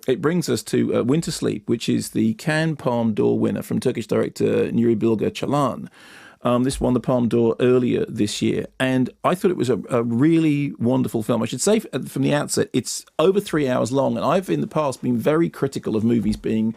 it brings us to Winter Sleep, which is the Cannes Palme d'Or winner from Turkish director Nuri Bilge Ceylan. This won the Palme d'Or earlier this year, and I thought it was a really wonderful film. I should say from the outset, it's over 3 hours long, and I've in the past been very critical of movies being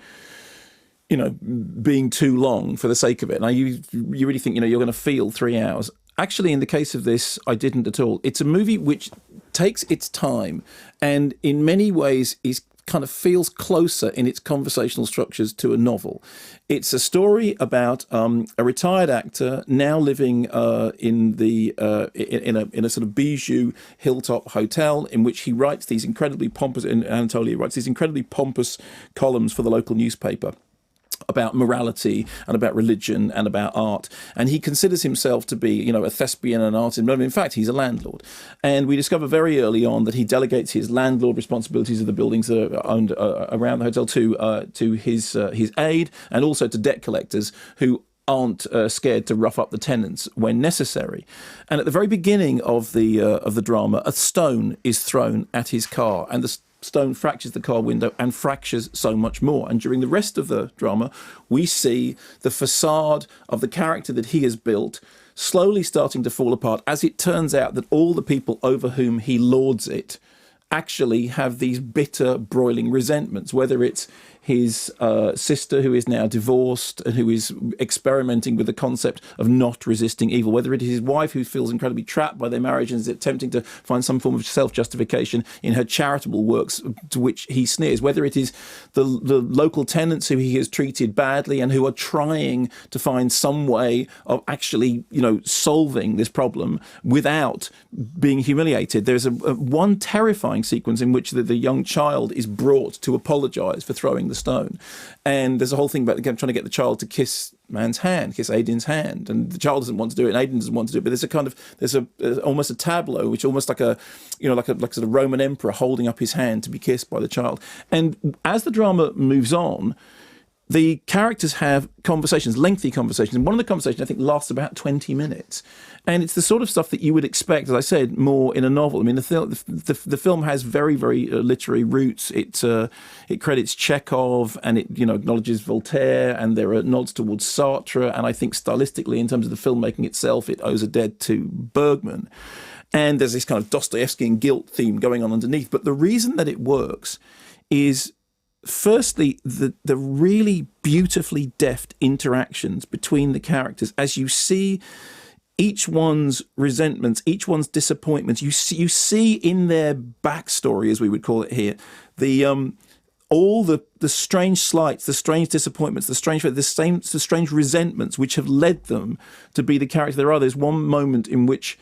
too long for the sake of it. And you really think, you're going to feel 3 hours. Actually, in the case of this, I didn't at all. It's a movie which takes its time and in many ways is kind of feels closer in its conversational structures to a novel. It's a story about a retired actor now living in a sort of bijou hilltop hotel in which he writes these incredibly pompous, in Anatolia, writes these incredibly pompous columns for the local newspaper about morality and about religion and about art. And he considers himself to be, a thespian and an artist. But in fact, he's a landlord. And we discover very early on that he delegates his landlord responsibilities of the buildings that are owned around the hotel to his aide and also to debt collectors who aren't scared to rough up the tenants when necessary. And at the very beginning of the drama, a stone is thrown at his car, and the stone fractures the car window and fractures so much more. And during the rest of the drama, we see the facade of the character that he has built slowly starting to fall apart, as it turns out that all the people over whom he lords it actually have these bitter, broiling resentments, whether it's his sister, who is now divorced and who is experimenting with the concept of not resisting evil, whether it is his wife, who feels incredibly trapped by their marriage and is attempting to find some form of self-justification in her charitable works to which he sneers, whether it is the local tenants who he has treated badly and who are trying to find some way of actually, solving this problem without being humiliated. There's one terrifying sequence in which the young child is brought to apologise for throwing the stone, and there's a whole thing about trying to get the child to kiss Aiden's hand, and the child doesn't want to do it, and Aiden doesn't want to do it. But there's almost a tableau, which almost like a sort of Roman emperor holding up his hand to be kissed by the child. And as the drama moves on, the characters have conversations, lengthy conversations. And one of the conversations, I think, lasts about 20 minutes. And it's the sort of stuff that you would expect, as I said, more in a novel. I mean, the film has very, very literary roots. It credits Chekhov, and it acknowledges Voltaire, and there are nods towards Sartre. And I think stylistically, in terms of the filmmaking itself, it owes a debt to Bergman. And there's this kind of Dostoevskian guilt theme going on underneath. But the reason that it works is, firstly, the really beautifully deft interactions between the characters, as you see each one's resentments, each one's disappointments. You see in their backstory, as we would call it here, all the strange slights, the strange disappointments, the strange resentments which have led them to be the character they are. There's one moment in which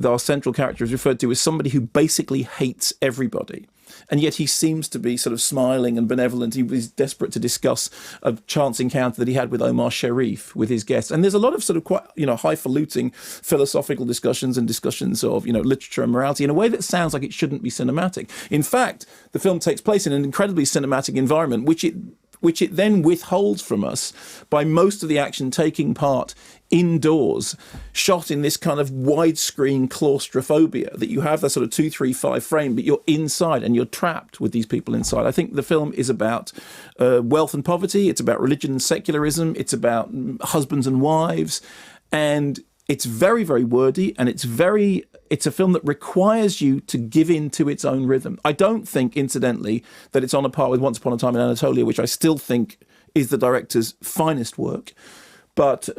our central character is referred to as somebody who basically hates everybody. And yet he seems to be sort of smiling and benevolent. He was desperate to discuss a chance encounter that he had with Omar Sharif, with his guests. And there's a lot of sort of quite, highfalutin philosophical discussions and discussions of, literature and morality in a way that sounds like it shouldn't be cinematic. In fact, the film takes place in an incredibly cinematic environment, which it then withholds from us by most of the action taking part indoors, shot in this kind of widescreen claustrophobia, that you have that sort of 2:3:5 frame, but you're inside and you're trapped with these people inside. I think the film is about wealth and poverty. It's about religion and secularism. It's about husbands and wives. And it's very, very wordy, and it's a film that requires you to give in to its own rhythm. I don't think, incidentally, that it's on a par with Once Upon a Time in Anatolia, which I still think is the director's finest work. But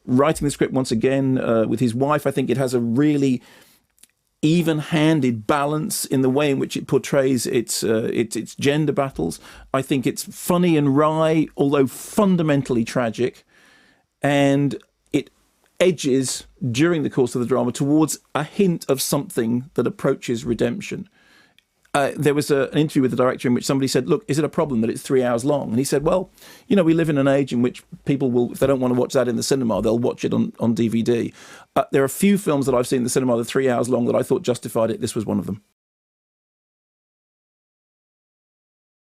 writing the script once again with his wife, I think it has a really even-handed balance in the way in which it portrays its gender battles. I think it's funny and wry, although fundamentally tragic, and it edges during the course of the drama towards a hint of something that approaches redemption. There was an interview with the director in which somebody said, look, is it a problem that it's 3 hours long? And he said, well, we live in an age in which people will, if they don't want to watch that in the cinema, they'll watch it on DVD. There are a few films that I've seen in the cinema that are 3 hours long that I thought justified it. This was one of them.